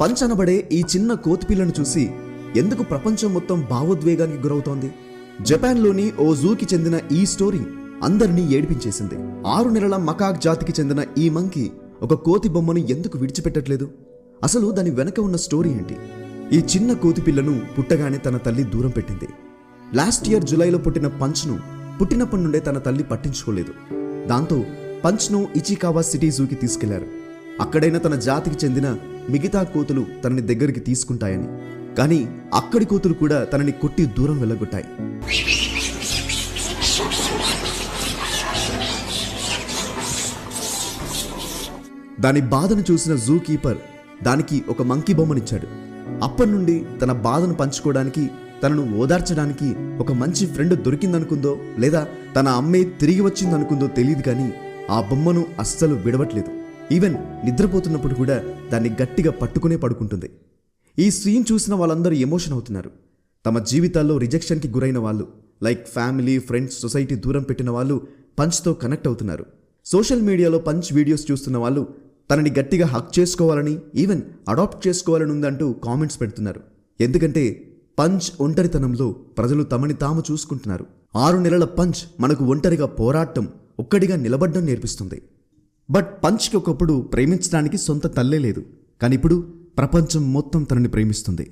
Punch అనబడే ఈ చిన్న కోతిపిల్లను చూసి ఎందుకు ప్రపంచం మొత్తం భావోద్వేగానికి గురవుతోంది? జపాన్లోని ఓ జూకి చెందిన ఈ స్టోరీ అందరినీ ఏడిపించేసింది. 6 నెలల మకాక్ జాతికి చెందిన ఈ మంకీ ఒక కోతి బొమ్మను ఎందుకు విడిచిపెట్టట్లేదు? అసలు దాని వెనక ఉన్న స్టోరీ ఏంటి? ఈ చిన్న కోతిపిల్లను పుట్టగానే తన తల్లి దూరం పెట్టింది. లాస్ట్ ఇయర్ జులైలో పుట్టిన పంచ్ను పుట్టినప్పటి నుండే తన తల్లి పట్టించుకోలేదు. దాంతో పంచ్ను ఇచికావా సిటీ జూకి తీసుకెళ్లారు. అక్కడైనా తన జాతికి చెందిన మిగతా కోతులు తనని దగ్గరికి తీసుకుంటాయని. కానీ అక్కడి కోతులు కూడా తనని కొట్టి దూరం వెళ్ళగొట్టాయి. దాని బాధను చూసిన జూ కీపర్ దానికి ఒక మంకీ బొమ్మనిచ్చాడు. అప్పటి నుండి తన బాధను పంచుకోవడానికి, తనను ఓదార్చడానికి ఒక మంచి ఫ్రెండ్ దొరికిందనుకుందో లేదా తన అమ్మే తిరిగి వచ్చిందనుకుందో తెలియదు, కానీ ఆ బొమ్మను అస్సలు విడవట్లేదు. ఈవెన్ నిద్రపోతున్నప్పుడు కూడా దాన్ని గట్టిగా పట్టుకునే పడుకుంటుంది. ఈ సీన్ చూసిన వాళ్ళందరూ ఎమోషన్ అవుతున్నారు. తమ జీవితాల్లో రిజెక్షన్కి గురైన వాళ్ళు, లైక్ ఫ్యామిలీ, ఫ్రెండ్స్, సొసైటీ దూరం పెట్టిన వాళ్ళు పంచ్తో కనెక్ట్ అవుతున్నారు. సోషల్ మీడియాలో పంచ్ వీడియోస్ చూస్తున్న వాళ్ళు తనని గట్టిగా హక్ చేసుకోవాలని, ఈవెన్ అడాప్ట్ చేసుకోవాలని ఉందంటూ కామెంట్స్ పెడుతున్నారు. ఎందుకంటే పంచ్ ఒంటరితనంలో ప్రజలు తమని తాము చూసుకుంటున్నారు. 6 నెలల పంచ్ మనకు ఒంటరిగా పోరాటం, ఒక్కడిగా నిలబడ్డం నేర్పిస్తుంది. బట్ పంచ్కి ఒకప్పుడు ప్రేమించడానికి సొంత తల్లే లేదు, కానీ ఇప్పుడు ప్రపంచం మొత్తం తనని ప్రేమిస్తుంది.